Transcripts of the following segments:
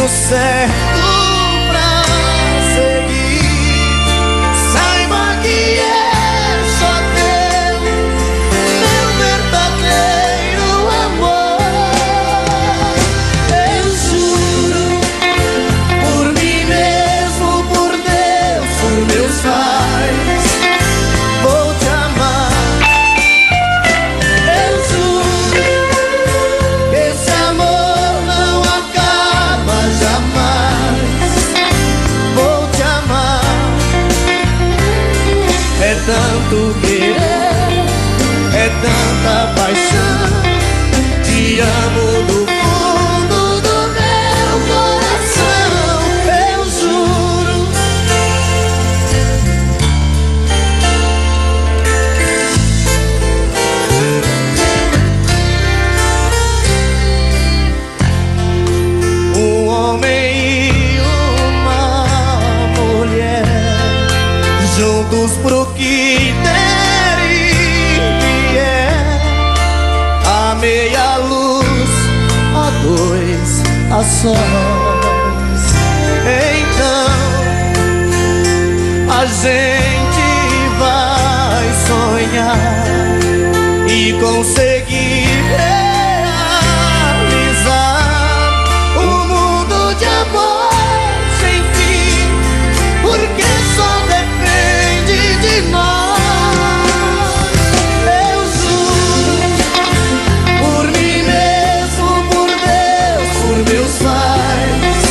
caminho certo pra seguir. Saiba que é só teu, meu verdadeiro amor. Eu juro, por mim mesmo, por Deus, por meus pais, vou te amar. Eu juro que esse amor não acaba jamais. Vou te amar. É tanto querer, é tanta paixão. Te amo do fundo do meu coração. Eu juro. Um homem e uma mulher, juntos pro que der e vier, a meia luz, a dois, a sós. Então a gente vai sonhar e conseguir realizar um mundo de amor sem fim, porque só depende de nós. Eu juro, por mim mesmo, por Deus, por meus pais,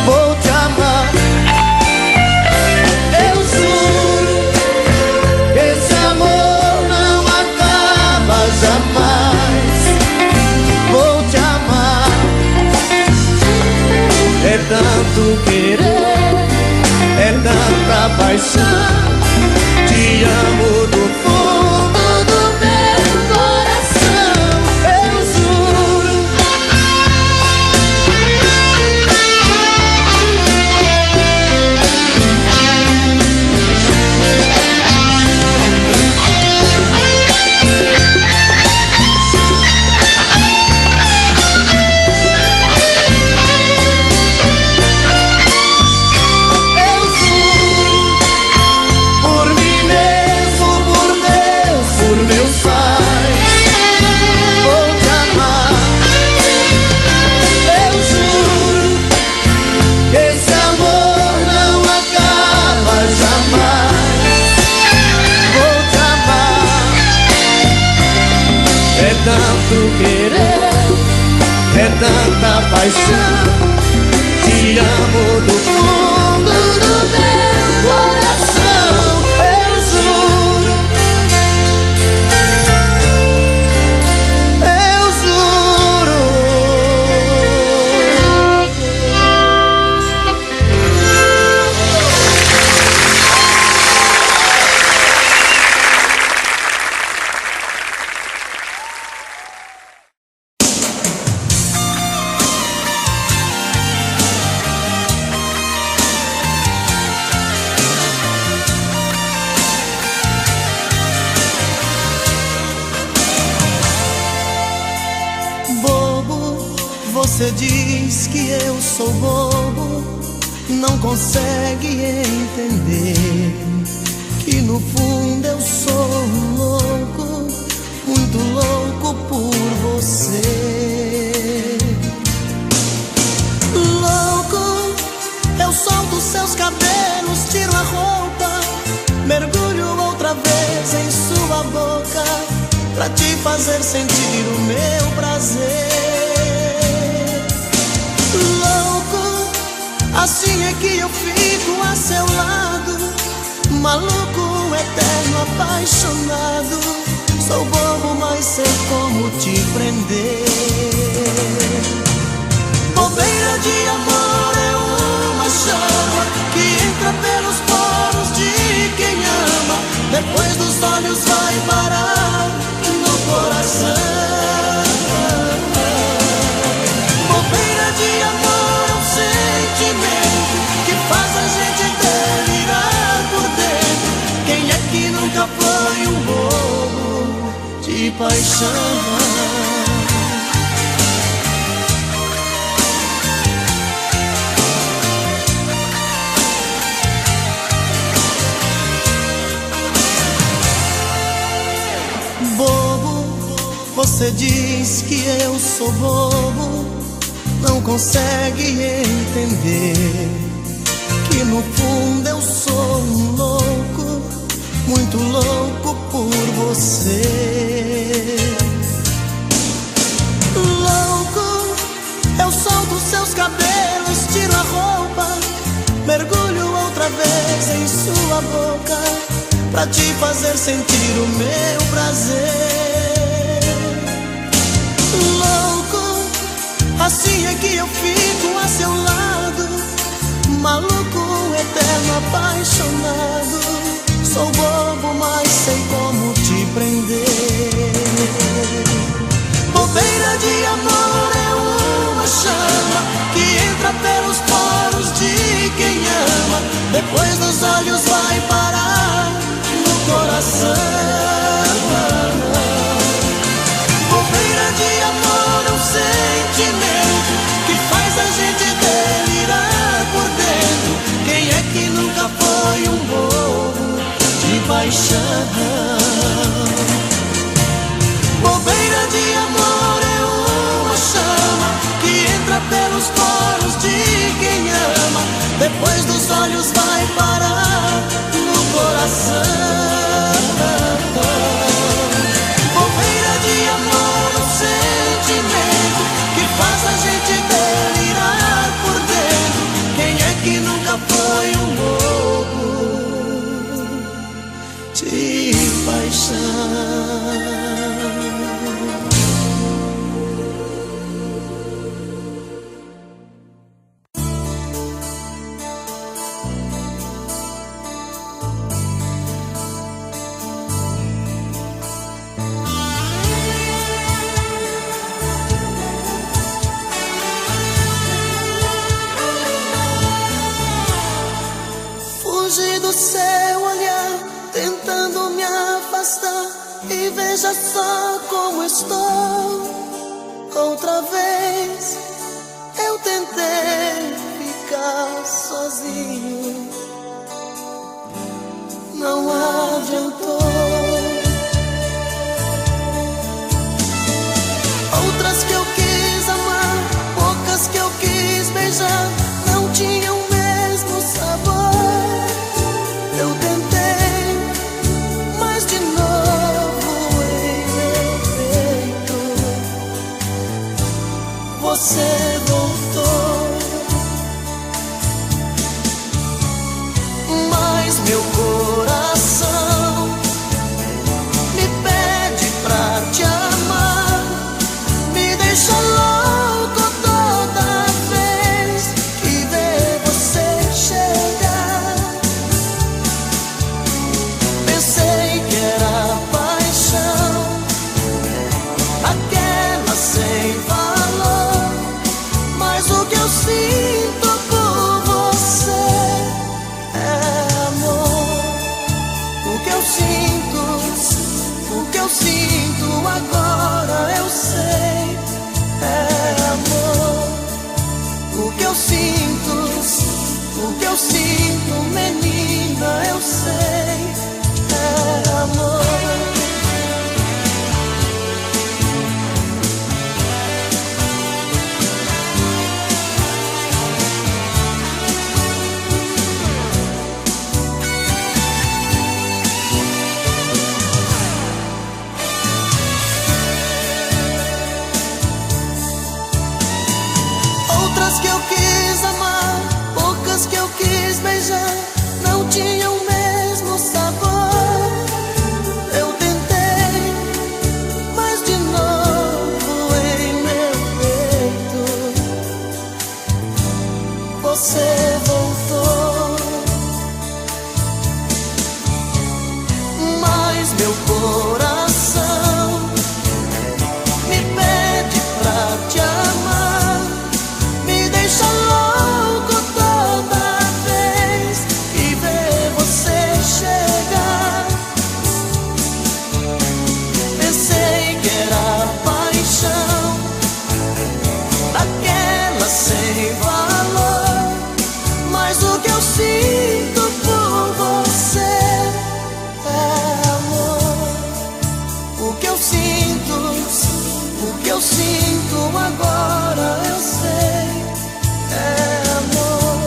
vou te amar. Eu juro que esse amor não acaba jamais. Vou te amar. É tanto querer, é tanta paixão. Te amo do fundo do meu coração. Eu juro. Eu juro, por mim mesmo, por Deus, por meus pais, vou te amar. Eu juro que esse amor não acaba jamais. Vou te amar. É tanto querer, é tanta paixão. Te amo do fundo do meu coração. Eu juro. Eu juro. Bobo, você diz que eu sou bobo, não consegue entender que no fundo eu sou louco, muito louco por você. Louco, eu solto seus cabelos, tiro a roupa, mergulho outra vez em sua boca, pra te fazer sentir o meu prazer. Louco, assim é que eu fico a seu lado, maluco, eterno, apaixonado. Sou bobo, mas sei como te prender. Bobeira de amor é uma chama que entra pelos poros de quem ama, depois dos olhos vai parar no coração. Bobeira de amor é um sentimento que faz a gente delirar por dentro. Quem é que nunca foi um bobo de paixão? Você diz que eu sou bobo, não consegue entender que no fundo eu sou um louco, muito louco por você. Louco, eu solto seus cabelos, tiro a roupa, mergulho outra vez em sua boca, pra te fazer sentir o meu prazer. Louco, assim é que eu fico a seu lado, maluco, eterno, apaixonado. Sou bobo, mas sei como te prender. Bobeira de amor é uma chama que entra pelos poros de quem ama, depois dos olhos vai parar no coração. Bobeira de amor é um sentimento que faz a gente delirar por dentro. Quem é que nunca foi um bobo de paixão? Bobeira de amor é uma chama que entra pelos poros de quem ama, depois dos olhos vai parar no coração. Bobeira de amor é um sentimento que faz a gente delirar por dentro. Quem é que nunca foi um bobo de paixão? Fugi do seu olhar, tentando me afastar, e veja só como estou. Outra vez eu tentei ficar sozinho, não adiantou. Outras que eu quis amar, bocas que eu quis beijar, não tinham o mesmo sabor. Eu tentei, mas de novo em meu peito você voltou. Mas meu coração me pede pra te amar, me deixa louco toda vez que vê você chegar. Pensei que era paixão, aquela sem valor, eu sinto agora eu sei, é amor.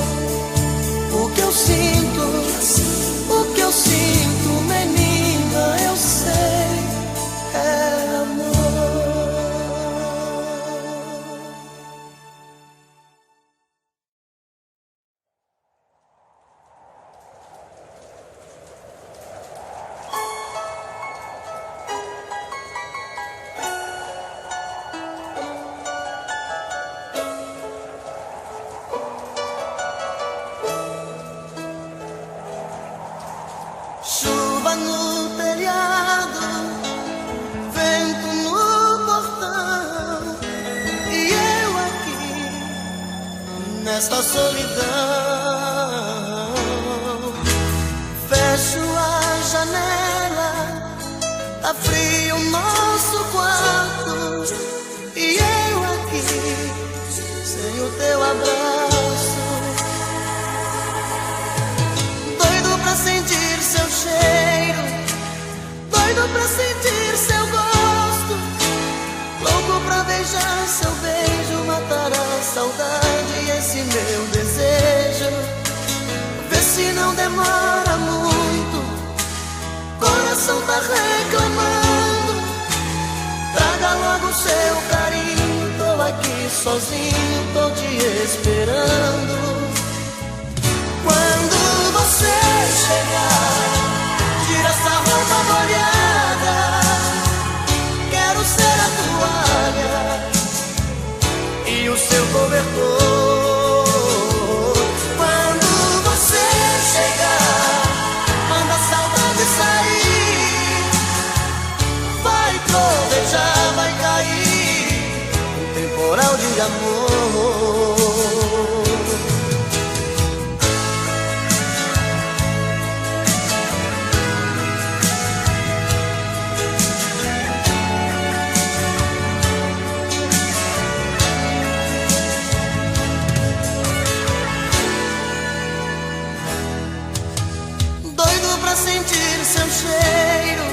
O que eu sinto, o que eu sinto, menina, eu sei, é amor. Chuva no telhado, vento no portão, e eu aqui nesta solidão. Fecho a janela, tá frio o nosso quarto, e eu aqui sem o teu abraço. Doido pra sentir seu cheiro, doido pra sentir seu gosto, louco pra beijar seu beijo, matar a saudade e esse meu desejo. Vê se não demora muito, coração tá reclamando. Traga logo seu carinho, tô aqui sozinho, tô te esperando. Quando você chegar, tira essa roupa molhada, quero ser a toalha e o seu cobertor. Quando você chegar, manda a saudade sair, vai trovejar, vai cair um temporal de amor. Sentir seu cheiro,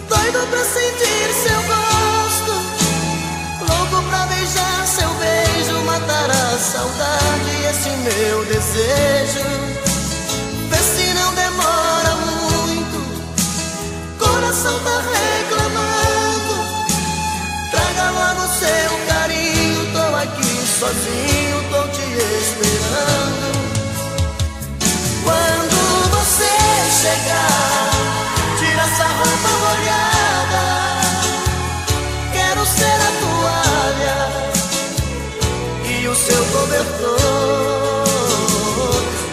doido pra sentir seu gosto, louco pra beijar seu beijo, matar a saudade e esse meu desejo. Vê se não demora muito, coração tá reclamando. Traga logo seu carinho, tô aqui sozinho, tô te esperando. Quando você chegar, tira essa roupa molhada, quero ser a toalha e o seu cobertor.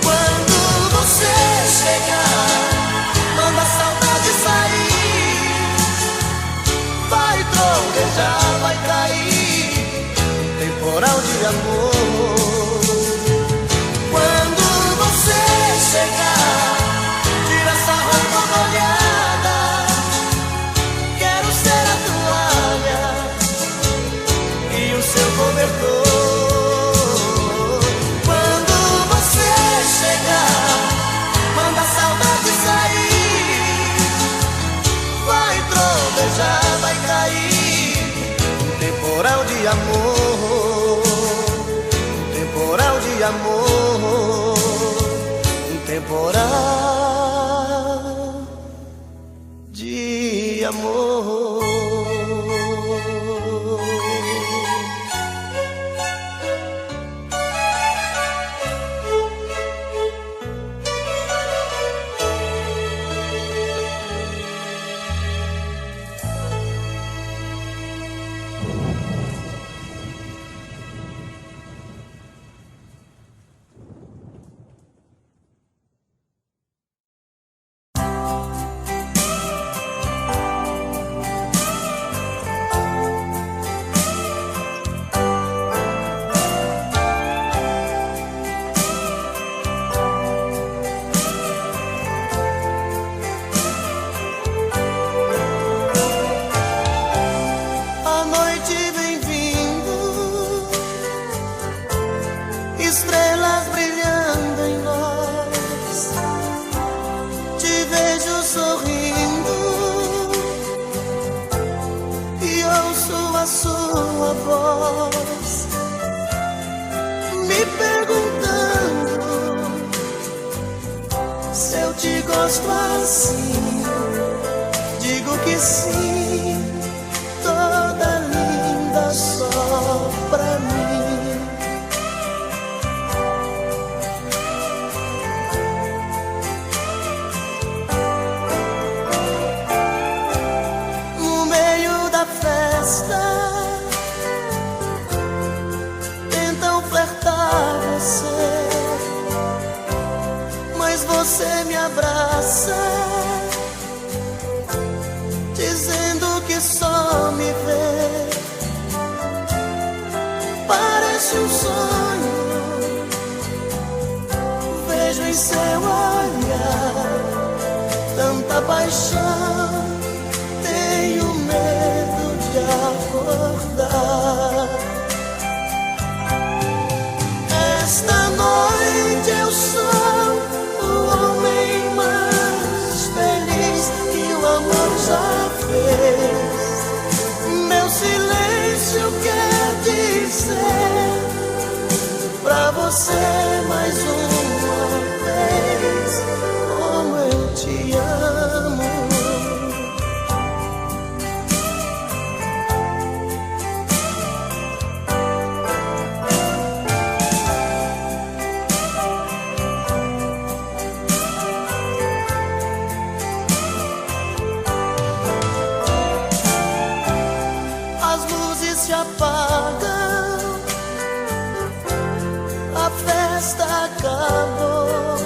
Quando você chegar, manda a saudade sair, vai trovejar, vai cair um temporal de amor. Quando você chegar, tira essa roupa molhada, quero ser a toalha e o seu cobertor. Quando você chegar, manda a saudade sair, vai trovejar, vai cair um temporal de amor, um temporal de amor, um temporal de amor. sua voz, me perguntando se eu te gosto assim. Digo que sim, toda linda só pra mim. No meio da festa tentam flertar você, mas você me abraça, dizendo que só me vê. Parece um sonho, vejo em seu olhar tanta paixão, tenho medo de acordar. Esta noite eu sou o homem mais feliz que o amor já fez. Meu silêncio quer dizer pra você mais uma vez como eu te amo. Se apagam, a festa acabou.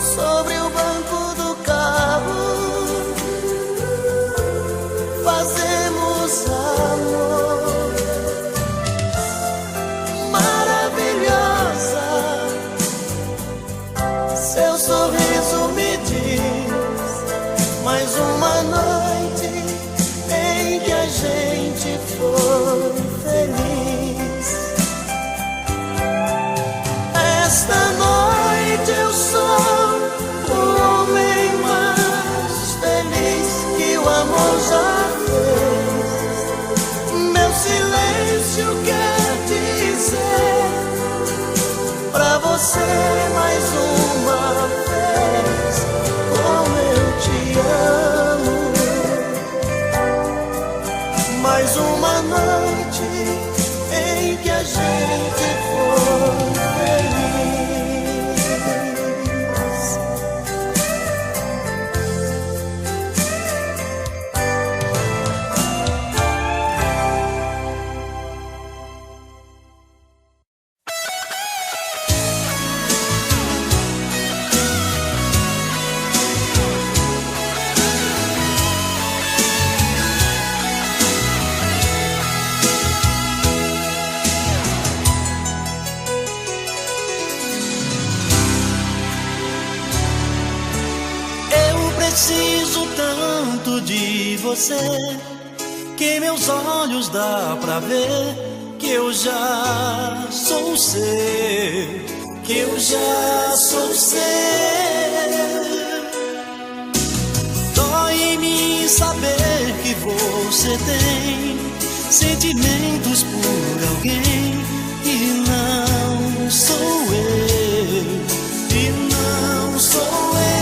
Sobre o banco do carro fazemos amor. Maravilhosa, seu sorriso me diz mais uma noite em que a gente foi feliz. Esta noite eu sou o homem mais feliz que o amor já fez. Meu silêncio quer dizer pra você mais uma vez como eu te amo. Mais uma noite em que a gente foi feliz. Preciso tanto de você que meus olhos dá pra ver que eu já sou seu, que eu já sou seu. Dói em mim saber que você tem sentimentos por alguém e não sou eu, e não sou eu.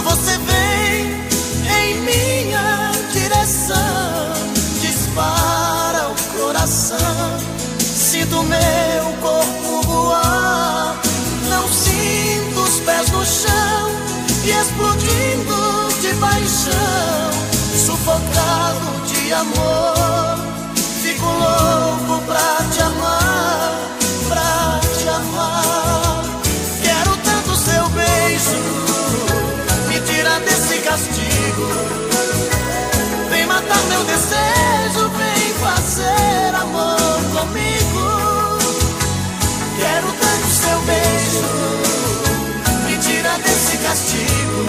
Você vem em minha direção, dispara o coração, sinto meu corpo voar, não sinto os pés no chão e explodindo de paixão, sufocado de amor, fico louco pra te amar, pra te amar. Quero tanto seu beijo, tira desse castigo, vem matar meu desejo, vem fazer amor comigo. Quero tanto seu beijo, me tira desse castigo,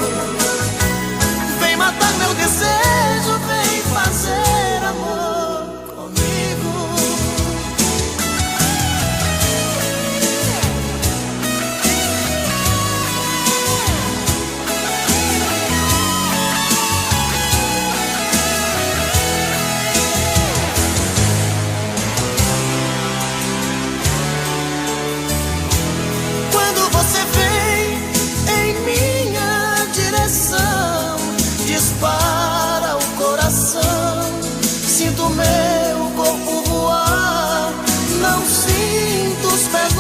vem matar meu desejo, vem fazer amor comigo.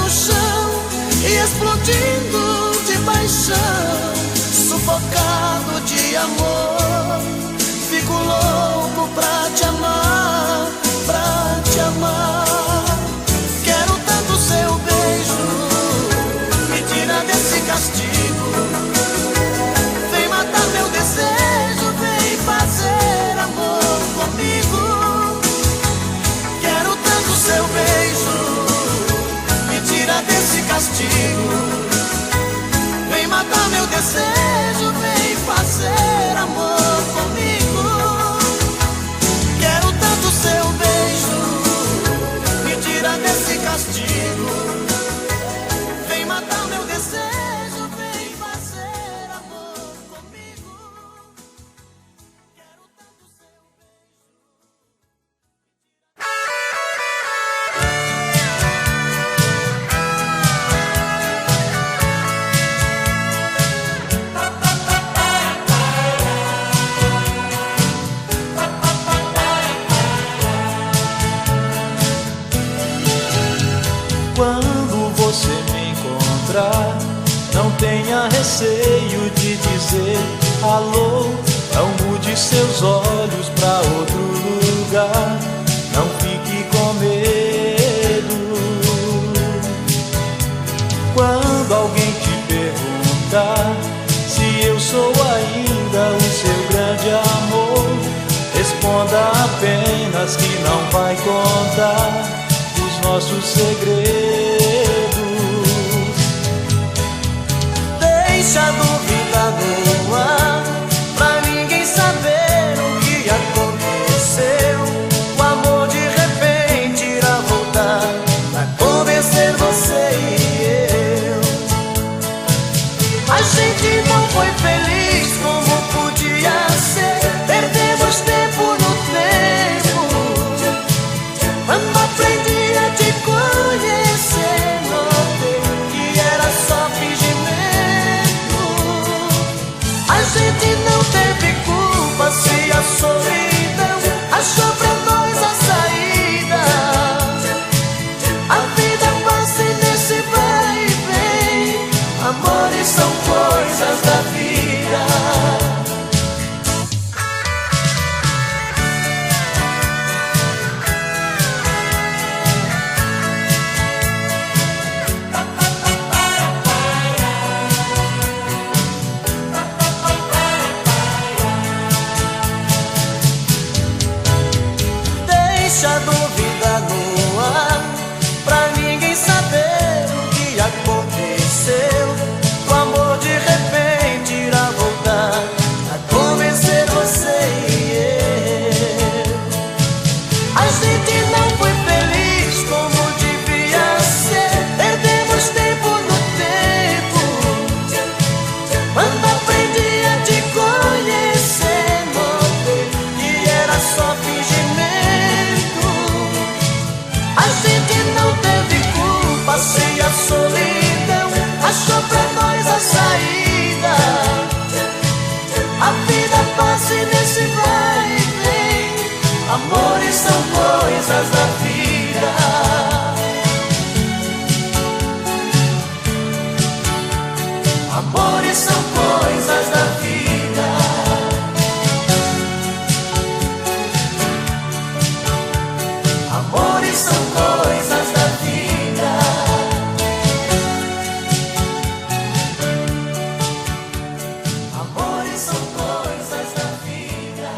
no chão e explodindo de paixão, sufocado de amor. Fico louco pra te amar, pra te amar. Quero tanto seu beijo, me tira desse castigo. Vem matar meu desejo, vem fazer amor comigo. Quero tanto seu beijo, me tira desse castigo. Vem matar meu desejo, vem fazer amor comigo. Quero tanto seu beijo, me tira desse castigo. Vem matar meu desejo, vem fazer amor comigo. Quero tanto seu Quando você me encontrar, não tenha receio de dizer alô. Não mude seus olhos pra outro lugar, não fique com medo. Quando alguém te perguntar se eu sou ainda o seu grande amor, responda apenas que não vai contar nossos segredos. Deixa a dúvida no ar, pra ninguém saber o que aconteceu. O amor de repente irá voltar pra convencer você e eu. A gente não foi feliz como podia ser. Perdemos tempo no tempo. Quando aprendi a te conhecer, notei que era só fingimento. A gente não teve culpa se a solidão achou pra nós a saída. A vida passa nesse vai e vem. Amores são coisas da vida. Deixa a dúvida no ar, pra ninguém saber o que aconteceu. O amor de repente irá voltar a convencer você e eu. A gente não foi feliz como devia ser. Perdemos tempo no tempo. Quando aprendi a te conhecer, notei que era só fingimento. A gente não teve culpa se a solidão achou pra nós a saída. A vida passa nesse vai e vem. Amores são coisas da vida. Amores são coisas da vida. Amores são coisas da vida. Amores são coisas da vida.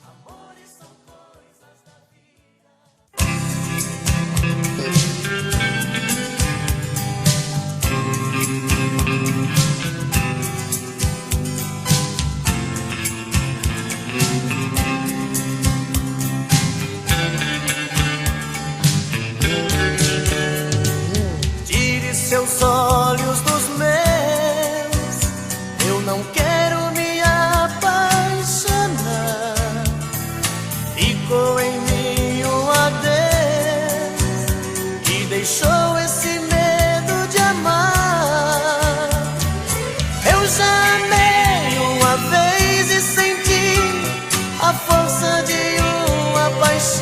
Amores são coisas da Tire seus olhos dos meus, eu não quero me apaixonar. Ficou em mim um adeus que deixou esse medo de amar. Eu já amei uma vez e senti a força de uma paixão.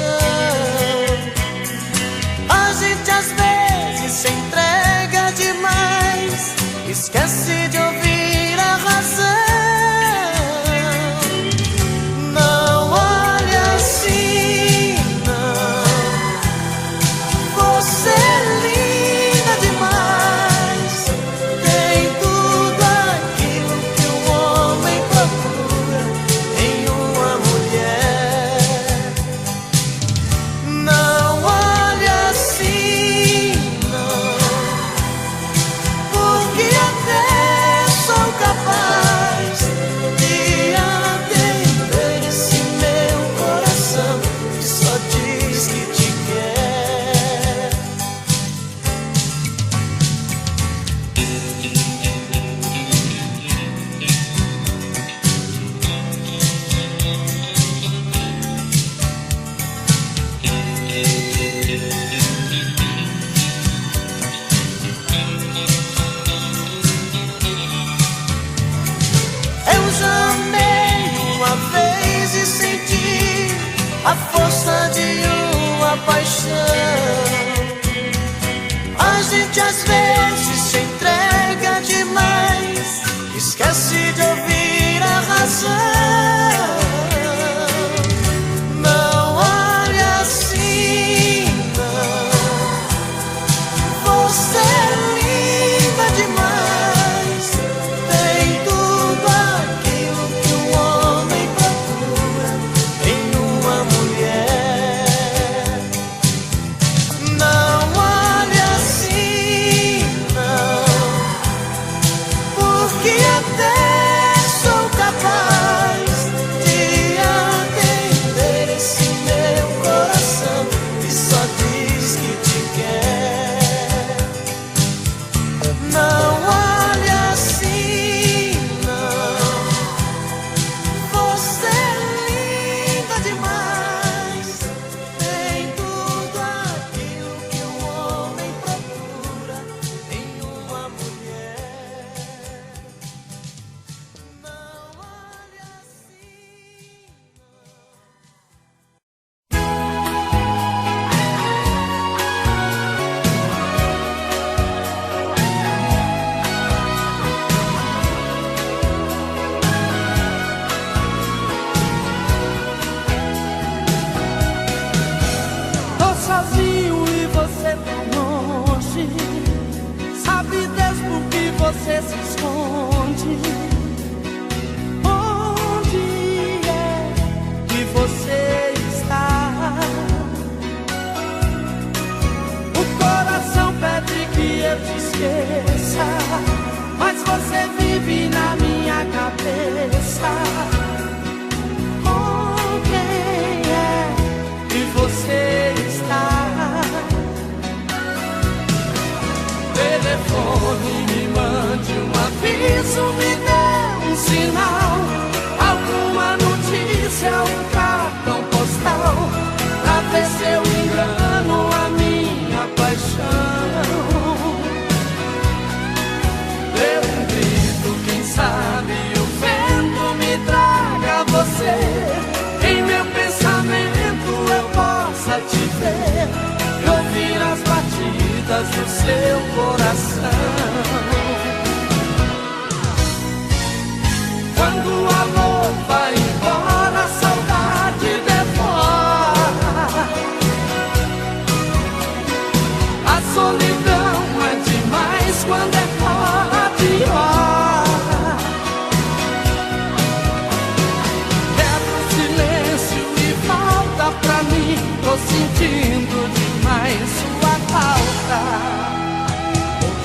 gente às vezes se entrega demais, esquece de ouvir a razão. Não olhe assim, não. Você é linda demais, tem tudo aquilo que um homem procura em uma mulher. Não olhe assim, não, porque até sou capaz de atender esse meu coração que só diz que te quer. Não olhe assim, não. Você é linda demais, tem tudo aquilo que um homem procura em uma mulher. Não olhe assim, Tô sozinho e você tão longe. Sabe Deus por que você se esconde? Onde é que você está? O coração pede que eu te esqueça, mas você vive na minha cabeça. Com quem é que você está? Telefone, me mande um aviso, me dê um sinal, alguma notícia, um cartão postal, pra ver se eu engano a minha paixão. Dê um grito, quem sabe o vento me traga você, em meu pensamento eu possa te ver e ouvir as batidas do seu coração. Quando o amor vai embora, a saudade devora. A solidão é demais quando é fora de hora. Quebra o silêncio e volta pra mim, tô sentindo demais sua falta.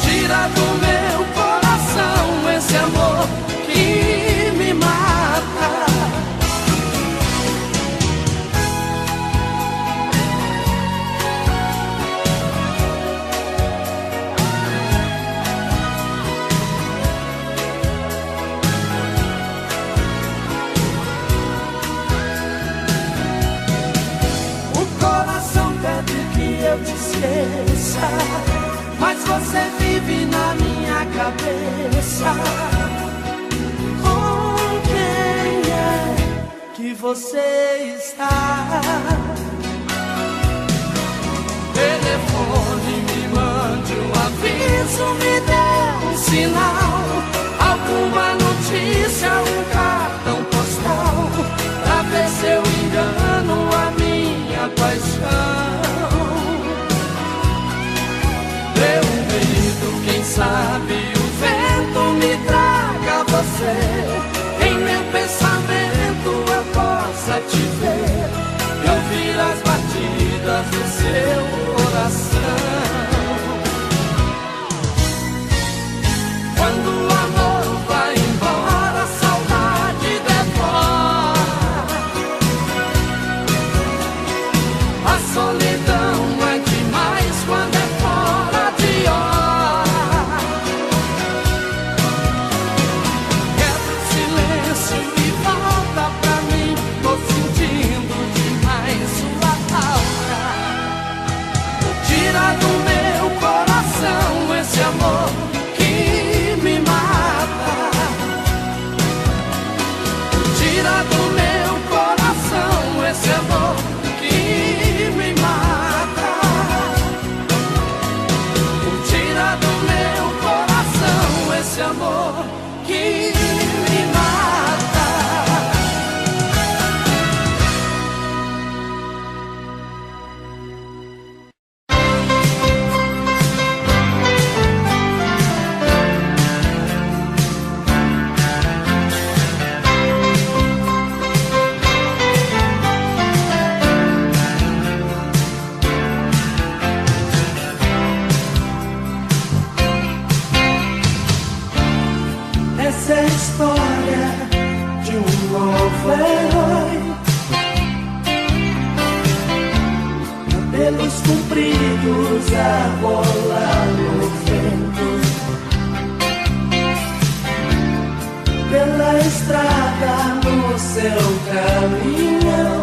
Tira do meu coração esse amor que me mata. O coração pede que eu te esqueça, mas você vive na minha cabeça. Com quem é que você está? Telefone, me mande um aviso, me dê um sinal, alguma notícia, um cartão postal, pra ver se eu engano a minha paixão. Dê um grito, quem sabe o vento me traga você, em meu pensamento eu possa te ver e ouvir as batidas do seu coração. Quando o amor vai embora, a saudade devora. A solidão é demais quando é fora de hora. esse amor que me mata. Essa é a história de um novo herói, cabelos compridos a rolar no vento, pela estrada no seu caminhão,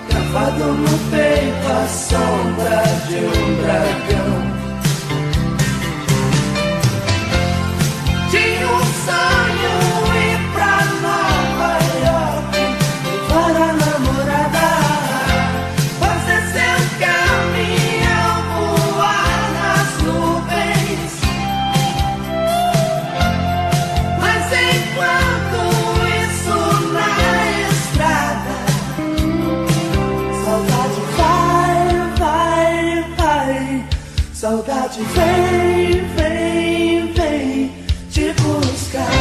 gravado no peito a sombra de um dragão. Tinha um sonho ir pra Nova York, Para a namorada, fazer seu caminhão voar nas nuvens. Mas enquanto isso na estrada, saudade vai, vai, vai. Saudade vem, vem, vem te buscar.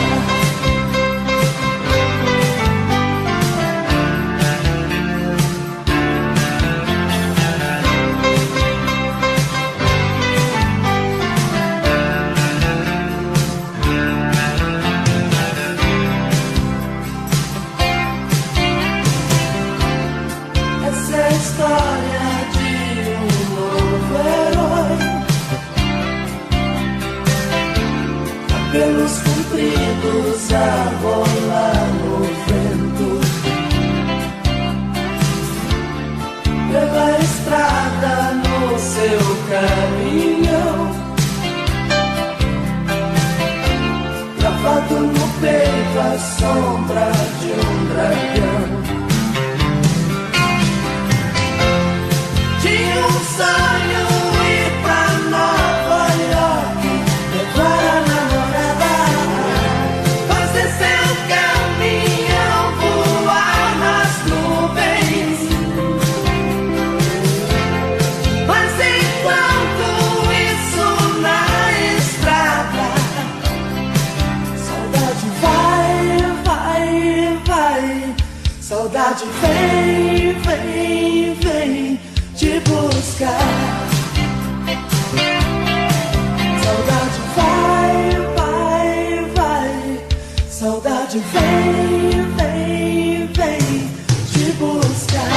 Essa é a história de um novo herói, cabelos compridos a rolar no vento, pela estrada no seu caminhão, gravado no peito a sombra de um dragão. tinha um sonho ir pra Nova York, Levar a namorada, fazer seu caminhão voar nas nuvens. Mas enquanto isso na estrada, saudade vai, vai, vai. Saudade vem, vem, vem te buscar. Saudade vai, vai, vai. Saudade vem, vem, vem te buscar.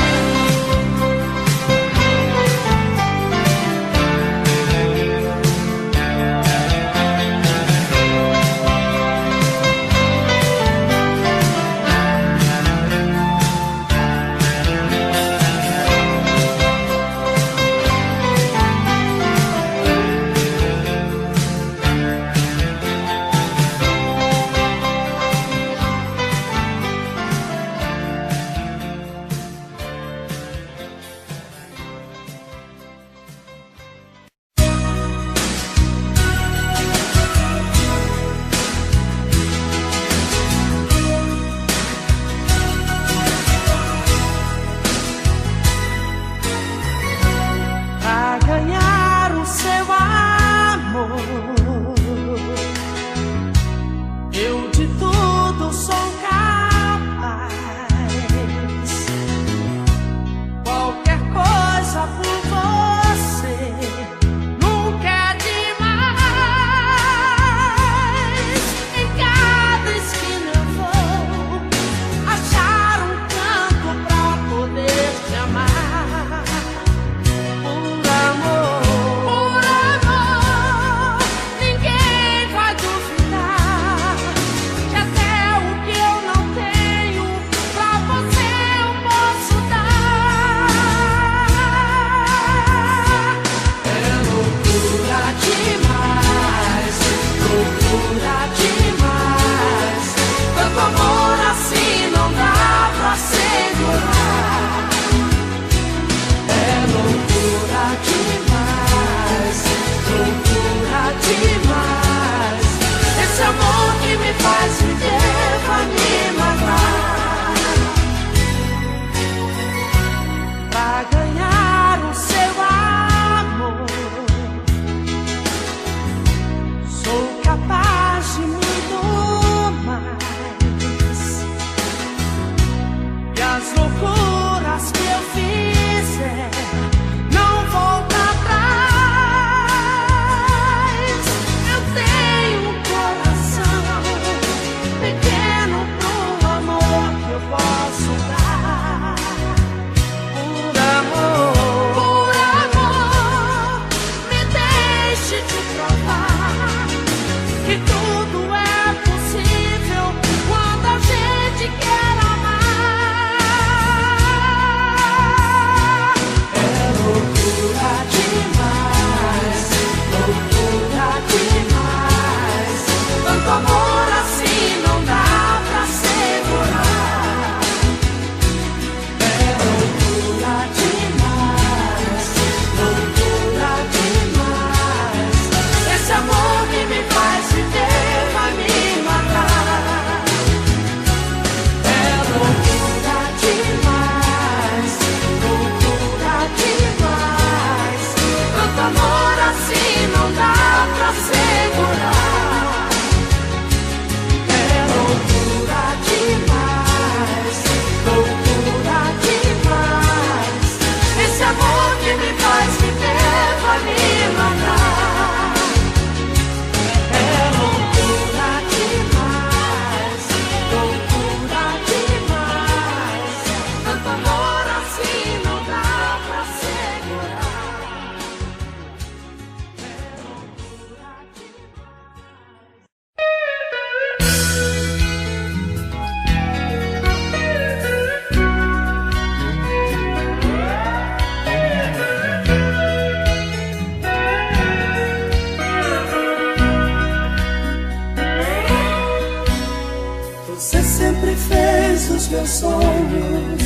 meus sonhos.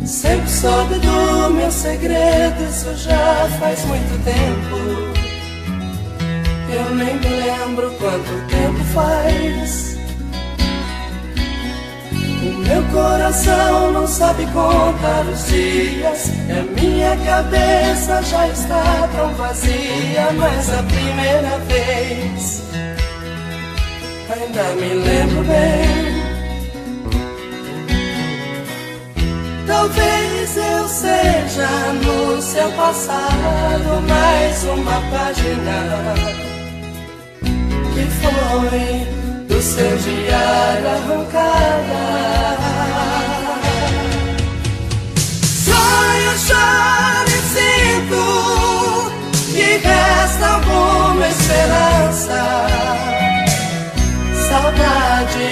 Sempre soube do meu segredo, isso já faz muito tempo. Eu nem me lembro quanto tempo faz. O meu coração não sabe contar os dias, e a minha cabeça já está tão vazia. Mas a primeira vez ainda me lembro bem. Talvez eu seja no seu passado mais uma página que foi do seu diário arrancada. Sonho, choro e sinto que resta alguma esperança. Saudade,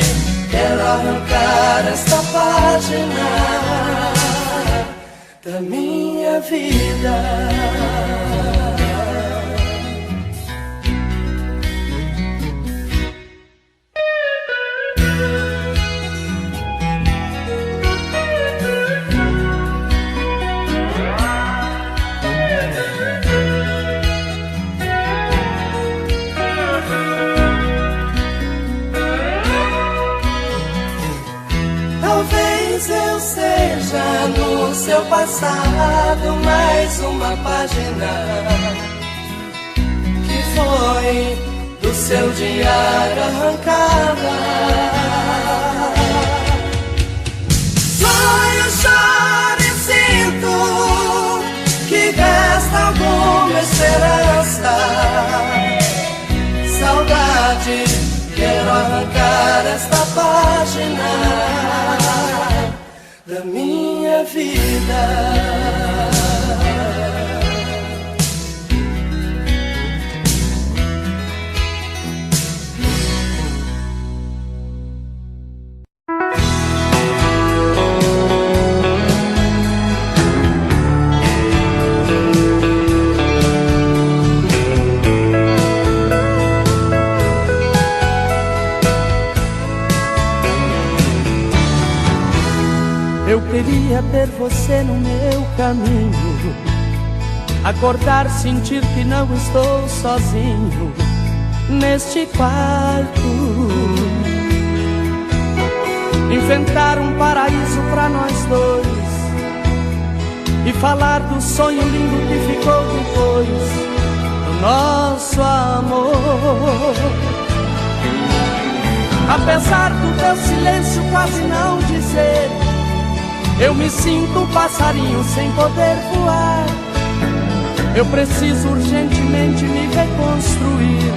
quero arrancar esta página da minha vida. Eu seja no seu passado mais uma página que foi do seu diário arrancada. Sonho, choro e sinto que resta alguma esperança. Saudade, quero arrancar esta página da minha vida. Eu queria ter você no meu caminho, acordar, sentir que não estou sozinho neste quarto, inventar um paraíso pra nós dois e falar do sonho lindo que ficou depois do nosso amor. Apesar do teu silêncio quase não dizer, eu me sinto um passarinho sem poder voar. Eu preciso urgentemente me reconstruir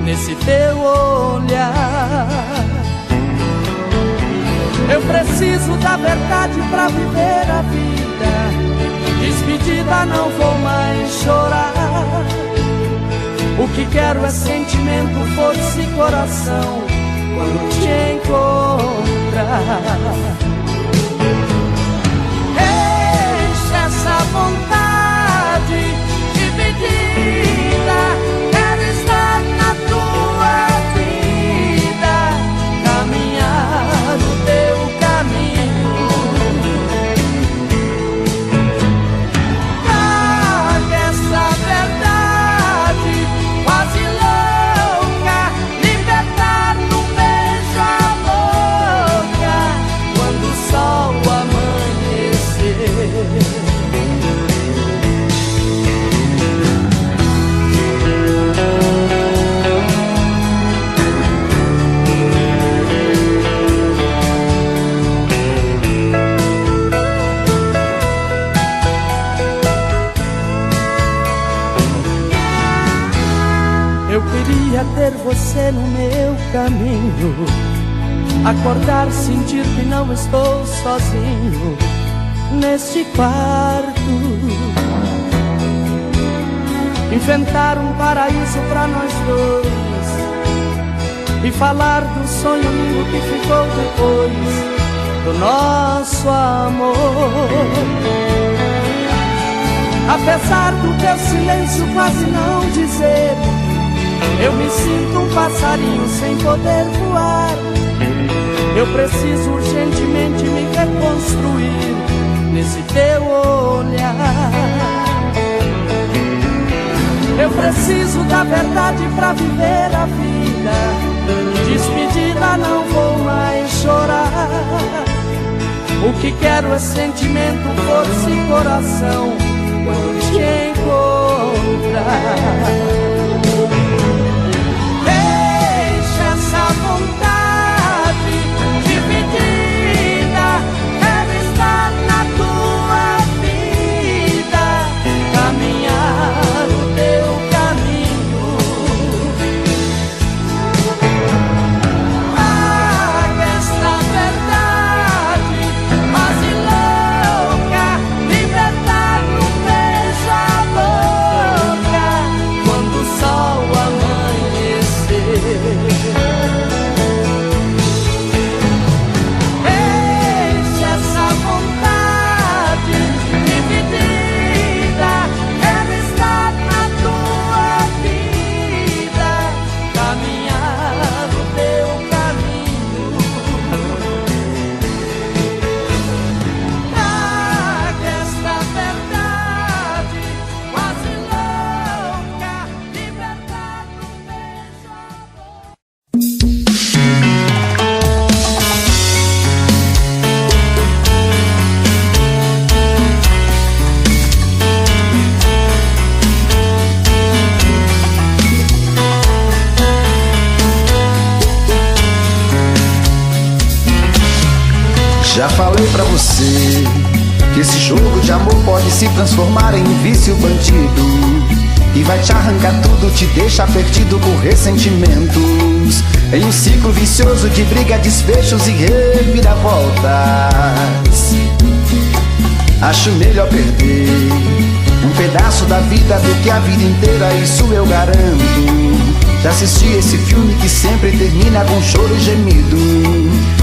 nesse teu olhar. Eu preciso da verdade pra viver a vida. Despedida, não vou mais chorar. O que quero é sentimento, força e coração quando te encontrar. Essa vontade dividida, quero estar na tua vida, caminhar no teu caminho. Traga essa verdade quase louca, libertar num beijo a boca quando o sol amanhecer. Eu queria ter você no meu caminho, acordar, sentir que não estou sozinho neste quarto, inventar um paraíso pra nós dois e falar do sonho lindo que ficou depois do nosso amor. Apesar do teu silêncio quase não dizer, eu me sinto um passarinho sem poder voar. Eu preciso urgentemente me reconstruir nesse teu olhar. Eu preciso da verdade pra viver a vida. Despedida, não vou mais chorar. O que quero é sentimento, força e coração quando te encontrar. Deixa essa vontade dividida. Quero estar na tua vida, caminhar o teu caminho. Traga esta verdade quase louca, libertar num beijo a boca quando o sol amanhecer. Deixa essa vontade dividida. Quero estar na tua vida, caminhar o teu caminho. Traga esta verdade quase louca, libertar num beijo a boca. Já falei pra você que esse jogo de amor pode se transformar em um vício bandido, e vai te arrancar tudo, te deixar perdido por ressentimentos, em um ciclo vicioso de briga, desfechos e reviravoltas. Acho melhor perder um pedaço da vida do que a vida inteira, isso eu garanto. Já assisti esse filme que sempre termina com choro e gemido.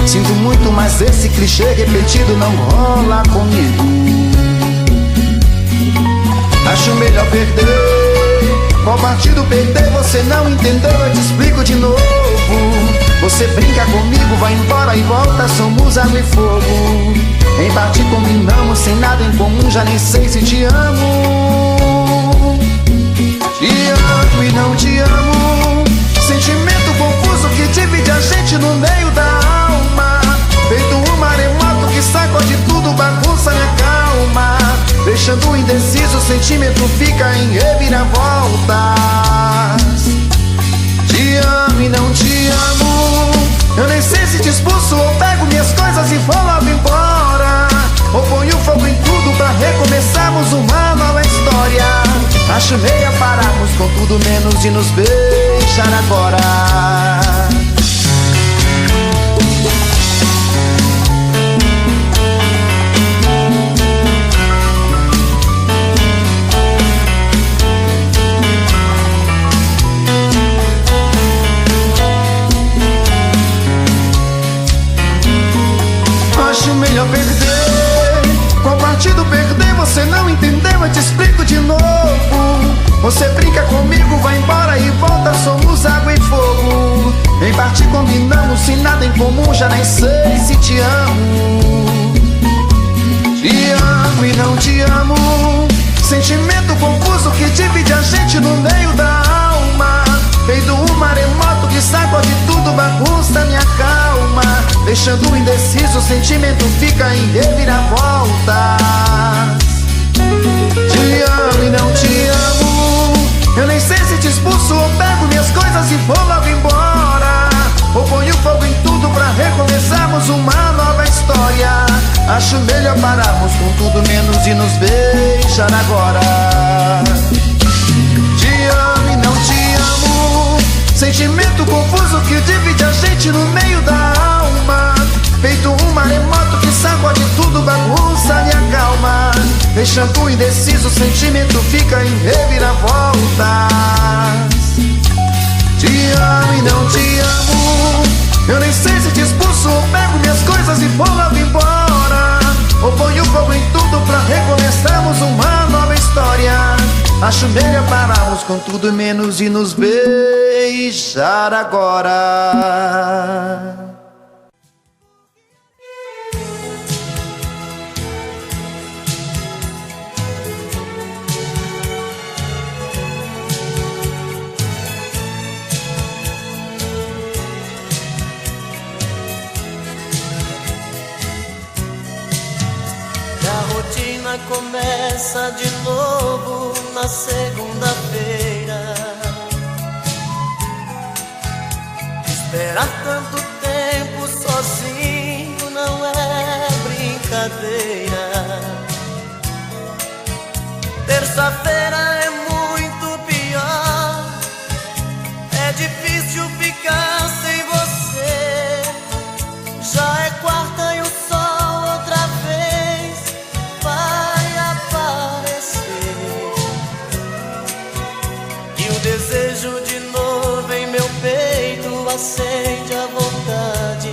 Sinto muito, mas esse clichê repetido não rola comigo. Acho melhor perder. Qual partido perder? Você não entendeu, eu te explico de novo. Você brinca comigo, vai embora e volta, somos água e fogo. Em parte combinamos, sem nada em comum, já nem sei se te amo. Te amo e não te amo. Sentimento confuso que divide a gente no meio da alma. Feito um maremoto que sacode tudo, bagunça minha calma. Deixando indeciso, o sentimento fica em reviravoltas. Te amo e não te amo. Eu nem sei se te expulso ou pego minhas coisas e vou logo embora, ou ponho fogo em tudo pra recomeçarmos uma nova história. Acho melhor pararmos com tudo menos de nos beijar agora. Acho melhor perder. Qual partido perder? Você não entendeu, eu te explico de novo. Você brinca comigo, vai embora e volta, somos água e fogo. Em parte combinamos, sem nada em comum, já nem sei se te amo. Te amo e não te amo. Sentimento confuso que divide a gente no meio da alma. Feito um maremoto que sacode tudo, bagunça minha calma. Deixando indeciso, o sentimento fica em reviravoltas. Te amo e não te amo. Eu nem sei se te expulso ou pego minhas coisas e vou logo embora, ou ponho fogo em tudo pra recomeçarmos uma nova história. Acho melhor pararmos com tudo menos de nos beijar agora. Te amo e não te amo. Sentimento confuso que divide a gente no meio da alma. Feito um maremoto que sacode tudo, bagunça minha calma. Deixando indeciso, o sentimento fica em reviravoltas. Te amo e não te amo. Eu nem sei se te expulso ou pego minhas coisas e vou logo embora, ou ponho fogo em tudo pra recomeçarmos uma nova história. Acho melhor pararmos com tudo menos de nos beijar agora. começa de novo na segunda-feira. Esperar tanto tempo sozinho não é brincadeira. Terça-feira é muito pior, é difícil ficar sem você. Já é quarta e o sol outra vez vai aparecer. E o desejo de novo em meu peito acende a vontade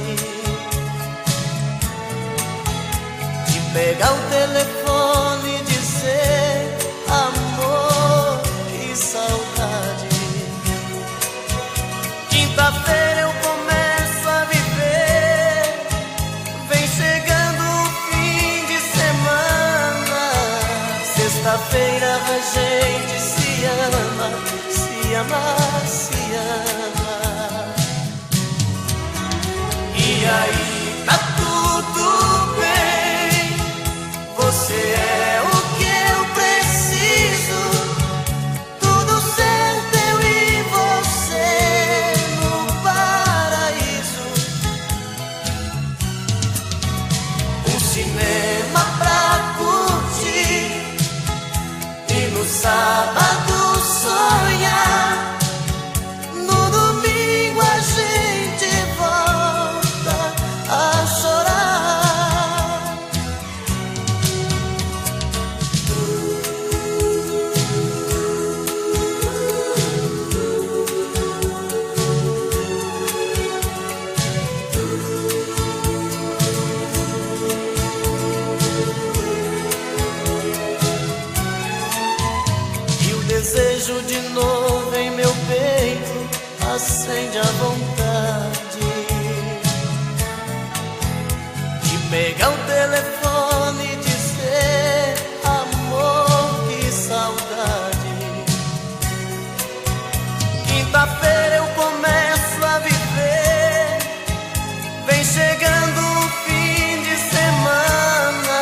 de pegar o telefone e dizer: amor, que saudade. Quinta-feira eu começo a viver, vem chegando o fim de semana. Sexta-feira a gente se ama, se ama, se ama. E aí tá tudo bem, você é o que eu preciso. Tudo certo, eu e você no paraíso. Um cinema pra curtir e no sábado sonhar. No domingo a gente volta a chorar. E o desejo de novo em meu peito acende a vontade de pegar o telefone e dizer: amor, que saudade. Quinta-feira eu começo a viver, vem chegando o fim de semana.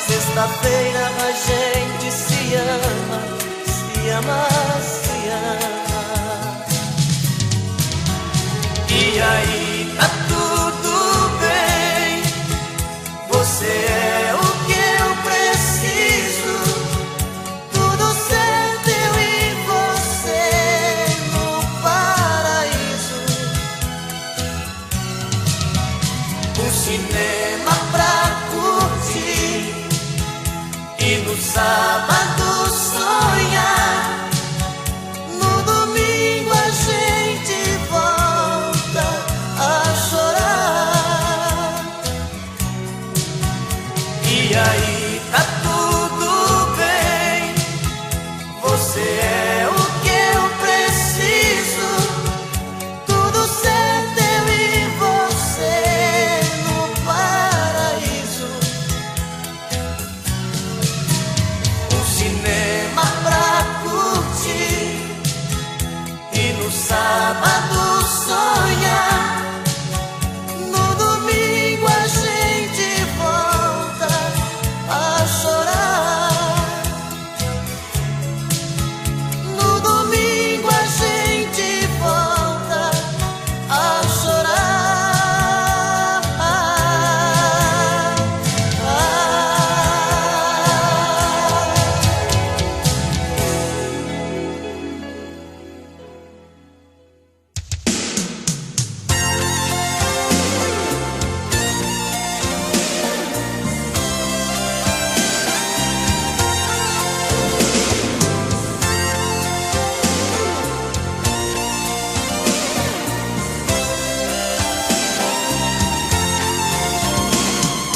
Sexta-feira a gente se ama, se ama, se ama. E aí tá tudo bem, você é o que eu preciso. Tudo certo, eu e você no paraíso. Um cinema pra curtir e no sábado sonhar. No domingo a gente volta a chorar. E aí tá tudo bem, você é o que eu preciso. Tudo certo, eu e você no paraíso. Um cinema pra curtir e no sábado sonhar. No domingo a gente volta a chorar. No domingo a gente volta a chorar.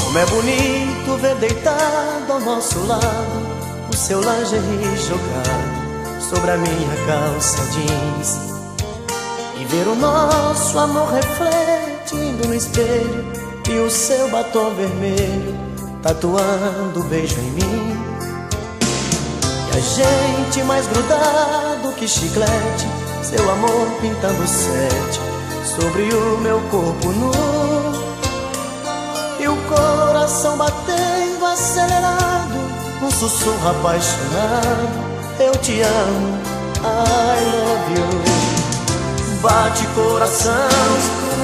Como é bonito ver deitado ao nosso lado o seu lingerie jogado sobre a minha calça jeans, e ver o nosso amor refletindo no espelho e o seu batom vermelho tatuando um beijo em mim. E a gente mais grudado que chiclete, seu amor pintando sete sobre o meu corpo nu. E o coração batendo acelerado um sussurro apaixonado: eu te amo, I love you. Bate coração,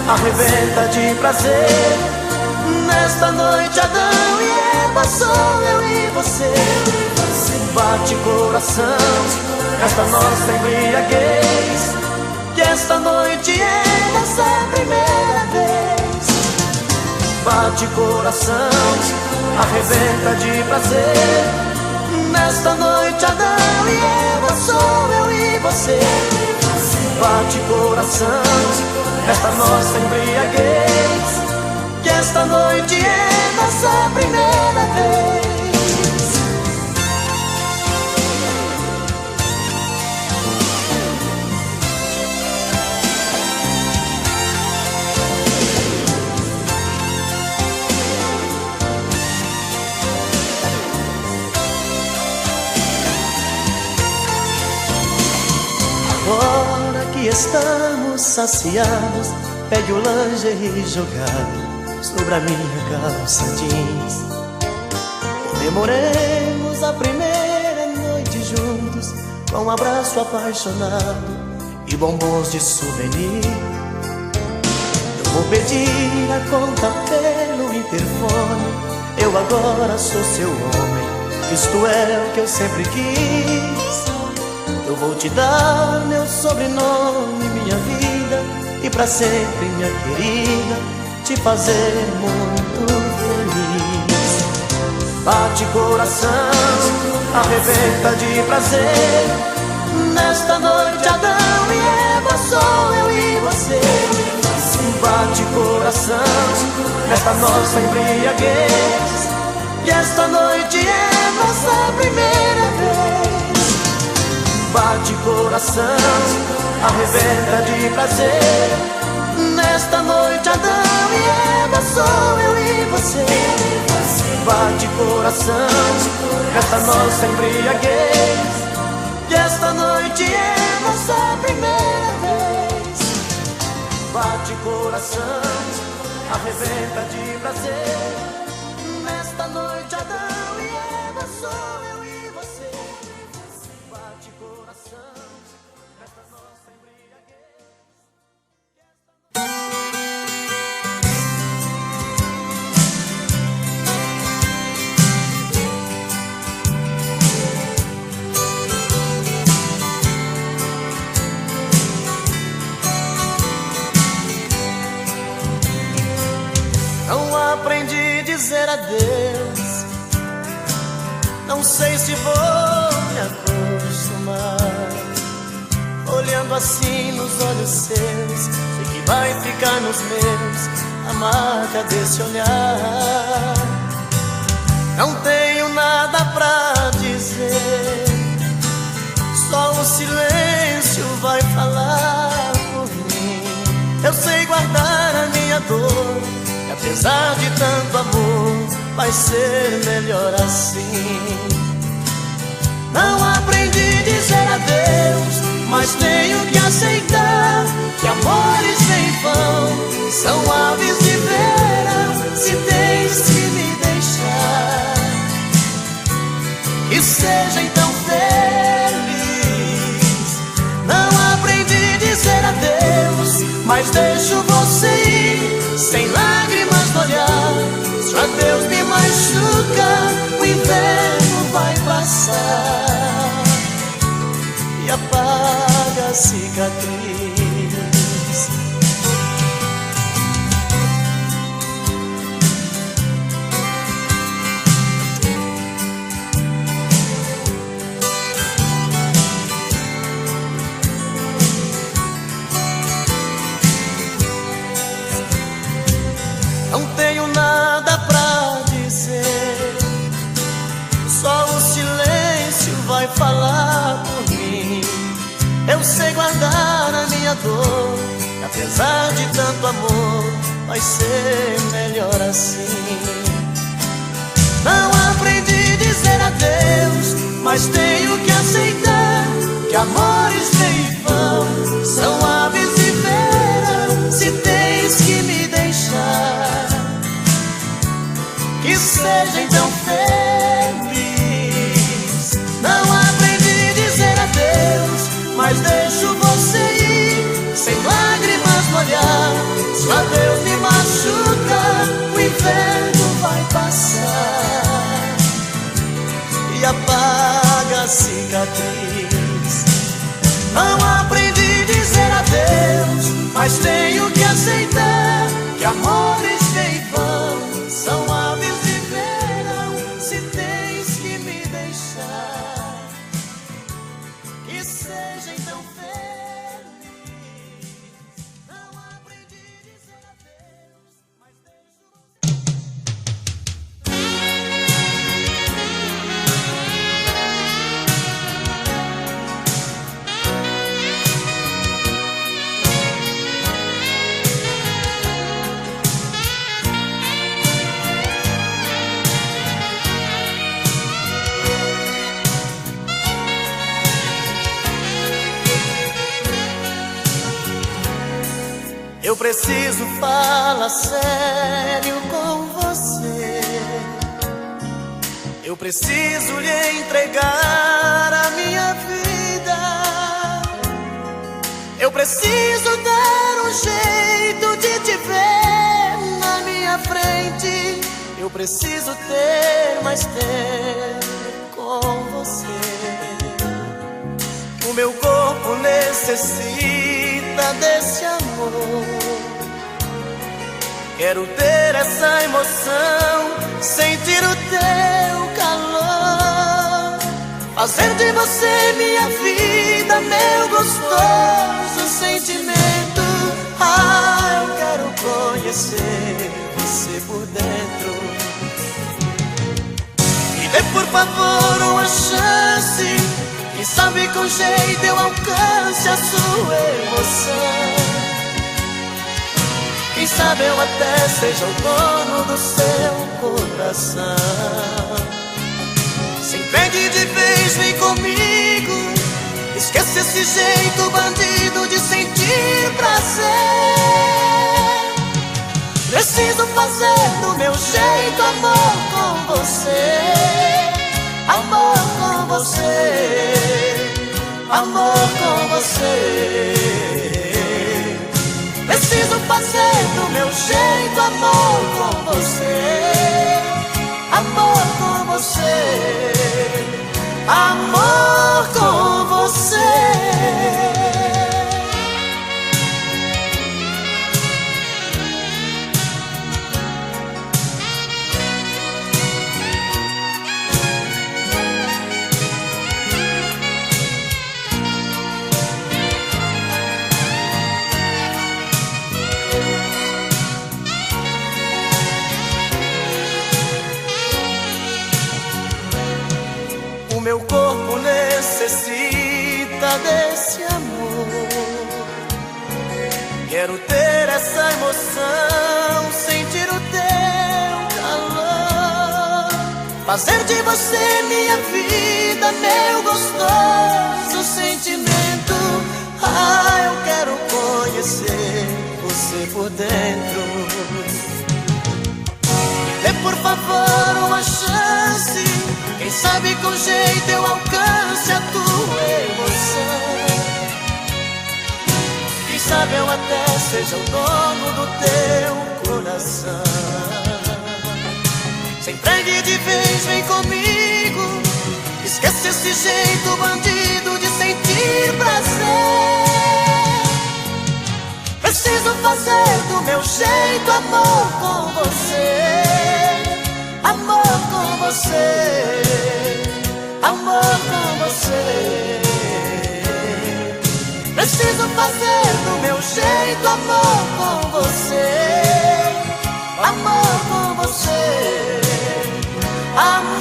arrebenta de prazer. Nesta noite Adão e Eva, sou eu e você. Bate coração, esta nossa embriaguez, que esta noite é nossa primeira vez. Bate coração, arrebenta de prazer. Nesta noite Adão e Eva, sou eu e você. Bate coração, esta nossa embriaguez, que esta noite é nossa primeira vez. Agora que estamos saciados, pegue o lingerie jogado sobre a minha calça jeans. Comemoremos a primeira noite juntos, com um abraço apaixonado e bombons de souvenir. Eu vou pedir a conta pelo interfone, eu agora sou seu homem, isto é o que eu sempre quis. Eu vou te dar meu sobrenome, minha vida, e pra sempre, minha querida, te fazer muito feliz. Bate coração, arrebenta de prazer. Nesta noite Adão e Eva, sou eu e você. Bate coração, nesta nossa embriaguez, que esta noite é nossa primeira vez. Bate coração, arrebenta de prazer. Nesta noite Adão e Eva, sou eu e você. Bate coração, esta nossa embriaguez, que esta noite é nossa primeira vez. Bate coração, arrebenta de prazer. Nesta noite Adão e Eva, sou eu e você. Bate coração, esta nossa embriaguez. Não aprendi a dizer adeus, não sei se vou me acostumar. Olhando assim nos olhos seus, sei que vai ficar nos meus a marca desse olhar. Não tenho nada pra dizer, só o silêncio vai falar por mim. Eu sei guardar a minha dor, e apesar de tanto amor, vai ser melhor assim. Não aprendi a dizer adeus, mas tenho que aceitar que amores sem vão são aves de verão. Se tens que me deixar, que seja então feliz. Não aprendi a dizer adeus, mas deixo você ir sem lágrimas no olhar. Se o adeus me machuca, o inverno vai passar e apaga a cicatriz. Não tenho nada pra dizer, só o silêncio vai falar por mim. Eu sei guardar a minha dor, e apesar de tanto amor, vai ser melhor assim. Não aprendi a dizer adeus, mas tenho que aceitar que amores vêm e vão são aves de verão. Se tens que me deixar, que seja então feliz. você ir, sem lágrimas no olhar. Se o adeus me machuca, o inverno vai passar e apaga a cicatriz. Não aprendi a dizer adeus, mas tenho que aceitar que amores em vão são aves de verão. Se tens que me deixar, que seja então feliz. Não aprendi a dizer adeus, mas deixo Eu preciso falar sério com você. Eu preciso lhe entregar a minha vida. Eu preciso dar um jeito de te ver na minha frente. Eu preciso ter mais tempo com você. O meu corpo necessita desse amor. Quero ter essa emoção, sentir o teu calor, fazer de você minha vida, meu gostoso sentimento. Ah, eu quero conhecer você por dentro. Me dê por favor uma chance, quem sabe com jeito eu alcance a sua emoção. Quem sabe eu até seja o dono do seu coração. Se entregue de vez, vem comigo. Esquece esse jeito bandido de sentir prazer. Preciso fazer do meu jeito amor com você. Amor com você. Amor com você. Preciso fazer do meu jeito amor com você. Amor com você. Amor com você. O meu corpo necessita desse amor. Quero ter essa emoção, sentir o teu calor, fazer de você minha vida, meu gostoso sentimento. Ah, eu quero conhecer você por dentro. Dê por favor uma chance, quem sabe com jeito eu alcance a tua emoção. Quem sabe eu até seja o dono do teu coração. Se entregue de vez, vem comigo. Esquece esse jeito bandido de sentir prazer. Preciso fazer do meu jeito amor com você. Amor com você. Amor com você. Preciso fazer do meu jeito amor com você. Amor com você. Amor